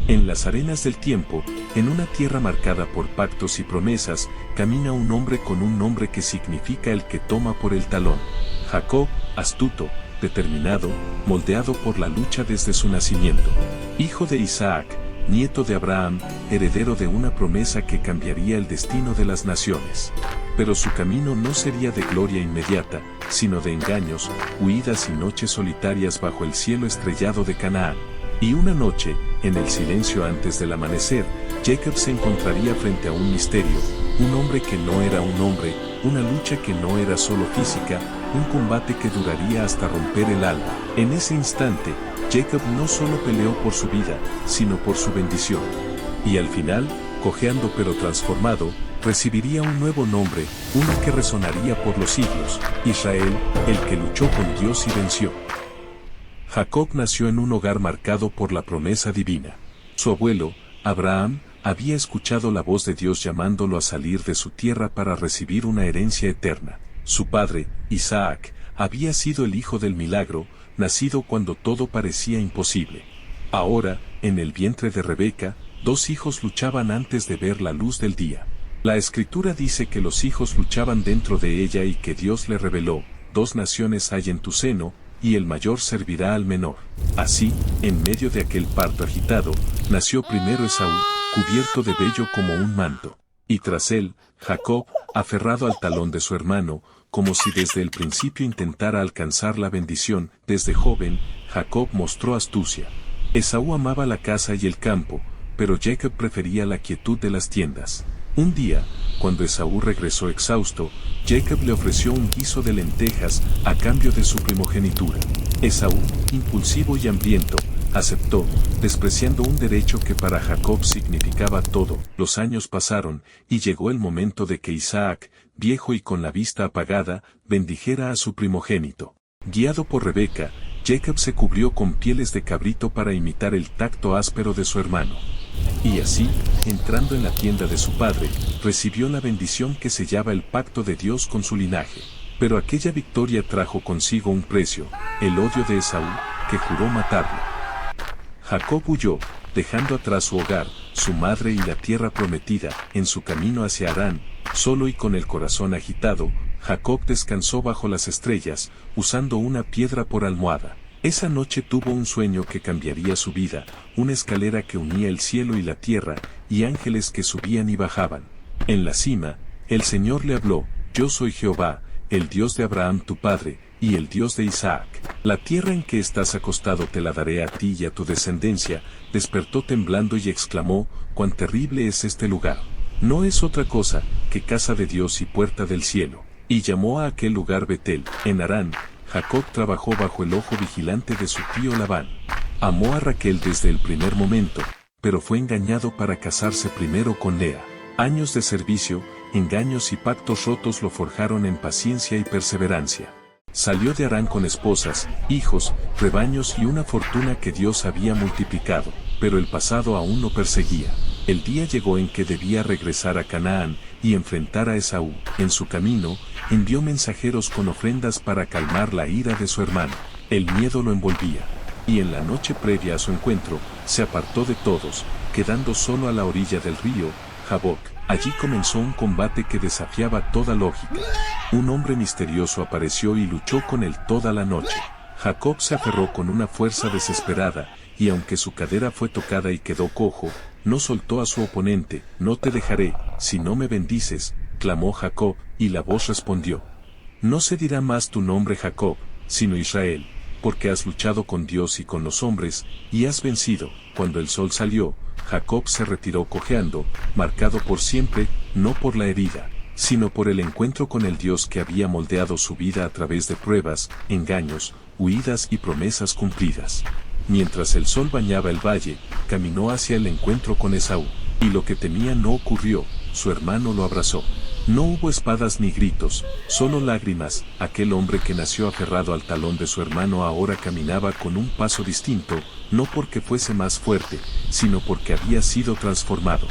En las arenas del tiempo, en una tierra marcada por pactos y promesas, camina un hombre con un nombre que significa el que toma por el talón. Jacob, astuto, determinado, moldeado por la lucha desde su nacimiento. Hijo de Isaac, nieto de Abraham, heredero de una promesa que cambiaría el destino de las naciones. Pero su camino no sería de gloria inmediata, sino de engaños, huidas y noches solitarias bajo el cielo estrellado de Canaán. Y una noche, en el silencio antes del amanecer, Jacob se encontraría frente a un misterio, un hombre que no era un hombre, una lucha que no era solo física, un combate que duraría hasta romper el alba. En ese instante, Jacob no solo peleó por su vida, sino por su bendición. Y al final, cojeando pero transformado, recibiría un nuevo nombre, uno que resonaría por los siglos: Israel, el que luchó con Dios y venció. Jacob nació en un hogar marcado por la promesa divina. Su abuelo, Abraham, había escuchado la voz de Dios llamándolo a salir de su tierra para recibir una herencia eterna. Su padre, Isaac, había sido el hijo del milagro, nacido cuando todo parecía imposible. Ahora, en el vientre de Rebeca, dos hijos luchaban antes de ver la luz del día. La Escritura dice que los hijos luchaban dentro de ella y que Dios le reveló: dos naciones hay en tu seno, y el mayor servirá al menor. Así, en medio de aquel parto agitado, nació primero Esaú, cubierto de vello como un manto. Y tras él, Jacob, aferrado al talón de su hermano, como si desde el principio intentara alcanzar la bendición. Desde joven, Jacob mostró astucia. Esaú amaba la caza y el campo, pero Jacob prefería la quietud de las tiendas. Un día, cuando Esaú regresó exhausto, Jacob le ofreció un guiso de lentejas a cambio de su primogenitura. Esaú, impulsivo y hambriento, aceptó, despreciando un derecho que para Jacob significaba todo. Los años pasaron, y llegó el momento de que Isaac, viejo y con la vista apagada, bendijera a su primogénito. Guiado por Rebeca, Jacob se cubrió con pieles de cabrito para imitar el tacto áspero de su hermano. Y así, entrando en la tienda de su padre, recibió la bendición que sellaba el pacto de Dios con su linaje. Pero aquella victoria trajo consigo un precio: el odio de Esaú, que juró matarlo. Jacob huyó, dejando atrás su hogar, su madre y la tierra prometida. En su camino hacia Harán, solo y con el corazón agitado, Jacob descansó bajo las estrellas, usando una piedra por almohada. Esa noche tuvo un sueño que cambiaría su vida, una escalera que unía el cielo y la tierra, y ángeles que subían y bajaban. En la cima, el Señor le habló: Yo soy Jehová, el Dios de Abraham tu padre, y el Dios de Isaac. La tierra en que estás acostado te la daré a ti y a tu descendencia. Despertó temblando y exclamó: cuán terrible es este lugar. No es otra cosa que casa de Dios y puerta del cielo. Y llamó a aquel lugar Betel. En Harán, Jacob trabajó bajo el ojo vigilante de su tío Labán. Amó a Raquel desde el primer momento, pero fue engañado para casarse primero con Lea. Años de servicio, engaños y pactos rotos lo forjaron en paciencia y perseverancia. Salió de Harán con esposas, hijos, rebaños y una fortuna que Dios había multiplicado, pero el pasado aún lo perseguía. El día llegó en que debía regresar a Canaán y enfrentar a Esaú. En su camino, envió mensajeros con ofrendas para calmar la ira de su hermano. El miedo lo envolvía. Y en la noche previa a su encuentro, se apartó de todos, quedando solo a la orilla del río Jaboc. Allí comenzó un combate que desafiaba toda lógica. Un hombre misterioso apareció y luchó con él toda la noche. Jacob se aferró con una fuerza desesperada, y aunque su cadera fue tocada y quedó cojo, no soltó a su oponente. No te dejaré, si no me bendices, clamó Jacob, y la voz respondió: no se dirá más tu nombre Jacob, sino Israel, porque has luchado con Dios y con los hombres, y has vencido. Cuando el sol salió, Jacob se retiró cojeando, marcado por siempre, no por la herida, sino por el encuentro con el Dios que había moldeado su vida a través de pruebas, engaños, huidas y promesas cumplidas. Mientras el sol bañaba el valle, caminó hacia el encuentro con Esaú, y lo que temía no ocurrió. Su hermano lo abrazó. No hubo espadas ni gritos, solo lágrimas. Aquel hombre que nació aferrado al talón de su hermano ahora caminaba con un paso distinto, no porque fuese más fuerte, sino porque había sido transformado.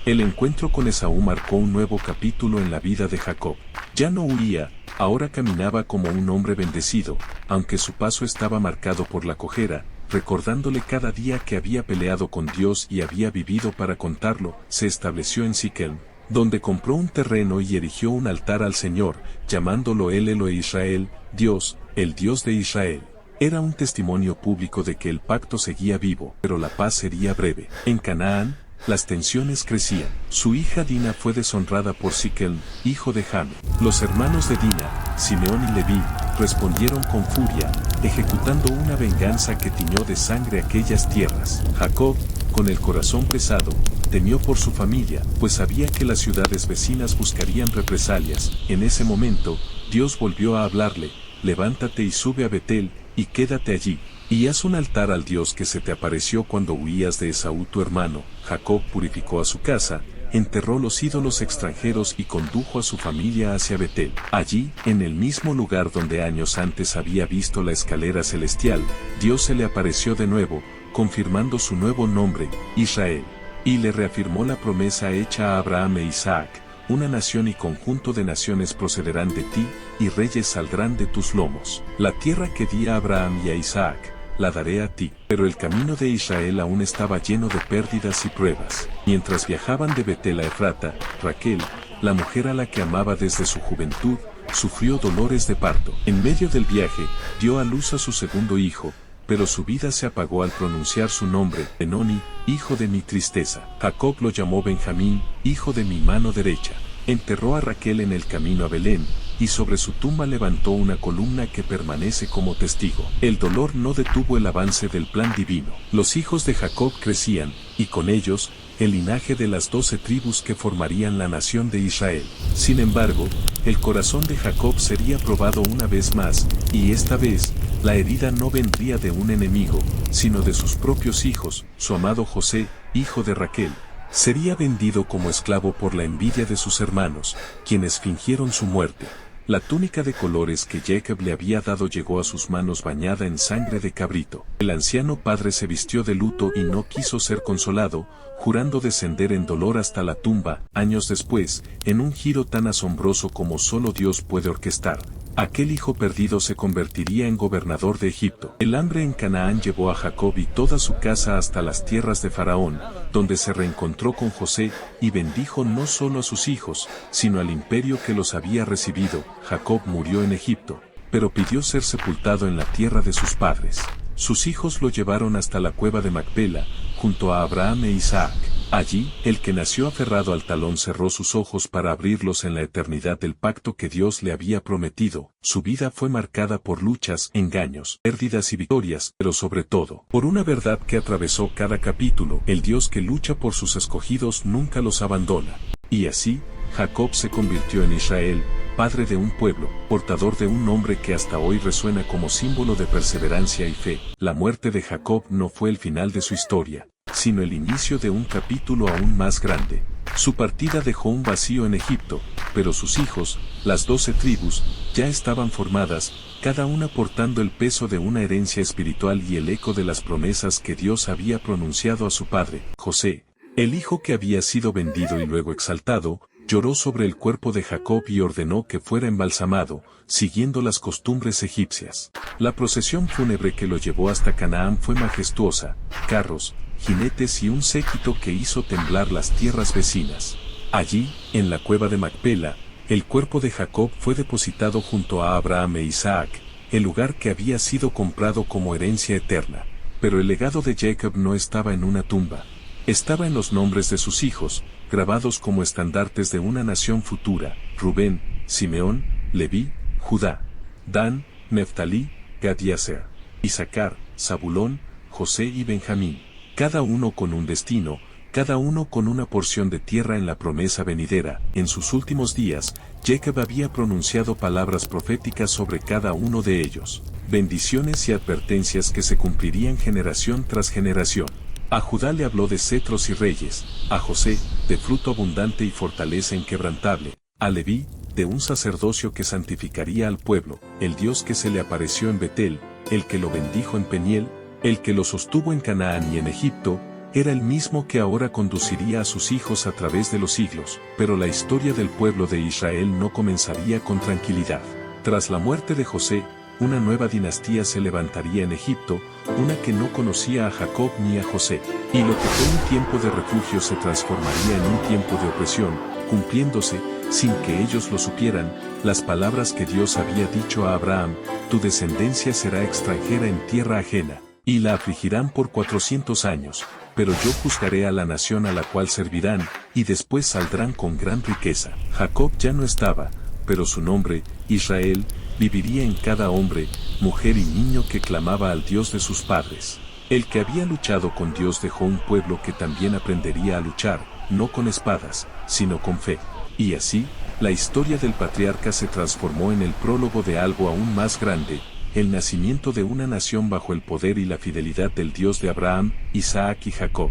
El encuentro con Esaú marcó un nuevo capítulo en la vida de Jacob. Ya no huía, ahora caminaba como un hombre bendecido, aunque su paso estaba marcado por la cojera. recordándole cada día que había peleado con Dios y había vivido para contarlo. Se estableció en Siquem, donde compró un terreno y erigió un altar al Señor, llamándolo El Elohe Israel, Dios, el Dios de Israel. Era un testimonio público de que el pacto seguía vivo, pero la paz sería breve. En Canaán, las tensiones crecían. Su hija Dina fue deshonrada por Siquem, hijo de Jamé. Los hermanos de Dina, Simeón y Leví, respondieron con furia, ejecutando una venganza que tiñó de sangre aquellas tierras. Jacob, con el corazón pesado, temió por su familia, pues sabía que las ciudades vecinas buscarían represalias. En ese momento, Dios volvió a hablarle: levántate y sube a Betel, y quédate allí, y haz un altar al Dios que se te apareció cuando huías de Esaú tu hermano. Jacob purificó a su casa, enterró los ídolos extranjeros y condujo a su familia hacia Betel. Allí, en el mismo lugar donde años antes había visto la escalera celestial, Dios se le apareció de nuevo, confirmando su nuevo nombre, Israel, y le reafirmó la promesa hecha a Abraham e Isaac: una nación y conjunto de naciones procederán de ti, y reyes saldrán de tus lomos. La tierra que di a Abraham y a Isaac, la daré a ti. Pero el camino de Israel aún estaba lleno de pérdidas y pruebas. Mientras viajaban de Betel a Efrata, Raquel, la mujer a la que amaba desde su juventud, sufrió dolores de parto. En medio del viaje, dio a luz a su segundo hijo, pero su vida se apagó al pronunciar su nombre: Benoni, hijo de mi tristeza. Jacob lo llamó Benjamín, hijo de mi mano derecha. Enterró a Raquel en el camino a Belén, y sobre su tumba levantó una columna que permanece como testigo. El dolor no detuvo el avance del plan divino. Los hijos de Jacob crecían, y con ellos, el linaje de las 12 tribus que formarían la nación de Israel. Sin embargo, el corazón de Jacob sería probado una vez más, y esta vez, la herida no vendría de un enemigo, sino de sus propios hijos. Su amado José, hijo de Raquel, sería vendido como esclavo por la envidia de sus hermanos, quienes fingieron su muerte. La túnica de colores que Jacob le había dado llegó a sus manos bañada en sangre de cabrito. El anciano padre se vistió de luto y no quiso ser consolado, jurando descender en dolor hasta la tumba. Años después, en un giro tan asombroso como solo Dios puede orquestar, aquel hijo perdido se convertiría en gobernador de Egipto. El hambre en Canaán llevó a Jacob y toda su casa hasta las tierras de Faraón, donde se reencontró con José, y bendijo no solo a sus hijos, sino al imperio que los había recibido. Jacob murió en Egipto, pero pidió ser sepultado en la tierra de sus padres. Sus hijos lo llevaron hasta la cueva de Macpela, junto a Abraham e Isaac. Allí, el que nació aferrado al talón cerró sus ojos para abrirlos en la eternidad del pacto que Dios le había prometido. Su vida fue marcada por luchas, engaños, pérdidas y victorias, pero sobre todo, por una verdad que atravesó cada capítulo: el Dios que lucha por sus escogidos nunca los abandona. Y así, Jacob se convirtió en Israel, padre de un pueblo, portador de un nombre que hasta hoy resuena como símbolo de perseverancia y fe. La muerte de Jacob no fue el final de su historia, sino el inicio de un capítulo aún más grande. Su partida dejó un vacío en Egipto, pero sus hijos, las 12 tribus, ya estaban formadas, cada una portando el peso de una herencia espiritual y el eco de las promesas que Dios había pronunciado a su padre. José, el hijo que había sido vendido y luego exaltado, lloró sobre el cuerpo de Jacob y ordenó que fuera embalsamado, siguiendo las costumbres egipcias. La procesión fúnebre que lo llevó hasta Canaán fue majestuosa: carros, jinetes y un séquito que hizo temblar las tierras vecinas. Allí, en la cueva de Macpela, el cuerpo de Jacob fue depositado junto a Abraham e Isaac, el lugar que había sido comprado como herencia eterna. Pero el legado de Jacob no estaba en una tumba. Estaba en los nombres de sus hijos, grabados como estandartes de una nación futura: Rubén, Simeón, Leví, Judá, Dan, Neftalí, Gad y Aser, Isaacar, Zabulón, José y Benjamín. Cada uno con un destino, cada uno con una porción de tierra en la promesa venidera. En sus últimos días, Jacob había pronunciado palabras proféticas sobre cada uno de ellos, bendiciones y advertencias que se cumplirían generación tras generación. A Judá le habló de cetros y reyes, a José, de fruto abundante y fortaleza inquebrantable, a Leví, de un sacerdocio que santificaría al pueblo, el Dios que se le apareció en Betel, el que lo bendijo en Peniel, el que lo sostuvo en Canaán y en Egipto, era el mismo que ahora conduciría a sus hijos a través de los siglos. Pero la historia del pueblo de Israel no comenzaría con tranquilidad. Tras la muerte de José, una nueva dinastía se levantaría en Egipto, una que no conocía a Jacob ni a José, y lo que fue un tiempo de refugio se transformaría en un tiempo de opresión, cumpliéndose, sin que ellos lo supieran, las palabras que Dios había dicho a Abraham: tu descendencia será extranjera en tierra ajena, y la afligirán por 400 años, pero yo juzgaré a la nación a la cual servirán, y después saldrán con gran riqueza. Jacob ya no estaba, pero su nombre, Israel, viviría en cada hombre, mujer y niño que clamaba al Dios de sus padres. El que había luchado con Dios dejó un pueblo que también aprendería a luchar, no con espadas, sino con fe. Y así, la historia del patriarca se transformó en el prólogo de algo aún más grande, el nacimiento de una nación bajo el poder y la fidelidad del Dios de Abraham, Isaac y Jacob.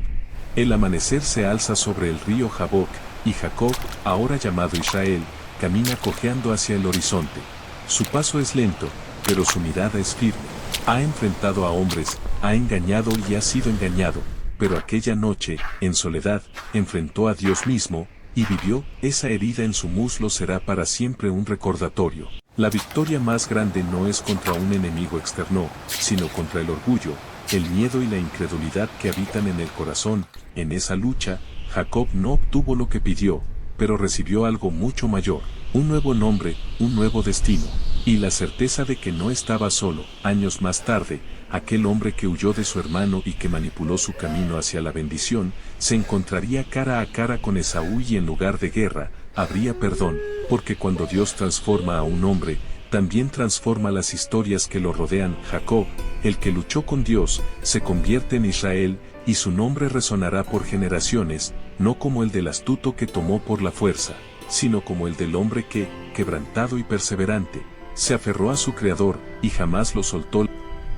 El amanecer se alza sobre el río Jaboc, y Jacob, ahora llamado Israel, camina cojeando hacia el horizonte. Su paso es lento, pero su mirada es firme. Ha enfrentado a hombres, ha engañado y ha sido engañado, pero aquella noche, en soledad, enfrentó a Dios mismo, y vivió. Esa herida en su muslo será para siempre un recordatorio. La victoria más grande no es contra un enemigo externo, sino contra el orgullo, el miedo y la incredulidad que habitan en el corazón. En esa lucha, Jacob no obtuvo lo que pidió, pero recibió algo mucho mayor, un nuevo nombre, un nuevo destino, y la certeza de que no estaba solo. Años más tarde, aquel hombre que huyó de su hermano y que manipuló su camino hacia la bendición, se encontraría cara a cara con Esaú y en lugar de guerra, habría perdón, porque cuando Dios transforma a un hombre, también transforma las historias que lo rodean. Jacob, el que luchó con Dios, se convierte en Israel, y su nombre resonará por generaciones, no como el del astuto que tomó por la fuerza, sino como el del hombre que, quebrantado y perseverante, se aferró a su Creador, y jamás lo soltó.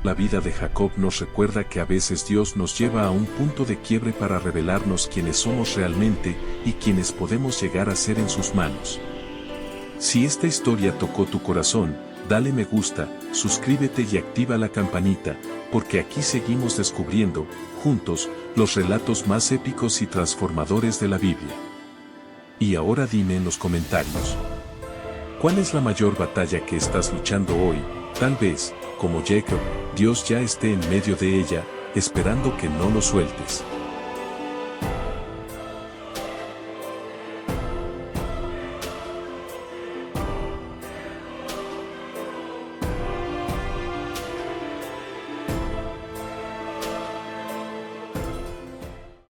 La vida de Jacob nos recuerda que a veces Dios nos lleva a un punto de quiebre para revelarnos quiénes somos realmente, y quiénes podemos llegar a ser en sus manos. Si esta historia tocó tu corazón, dale me gusta, suscríbete y activa la campanita, porque aquí seguimos descubriendo, juntos, los relatos más épicos y transformadores de la Biblia. Y ahora dime en los comentarios, ¿cuál es la mayor batalla que estás luchando hoy? Tal vez, como Jacob, Dios ya esté en medio de ella, esperando que no lo sueltes.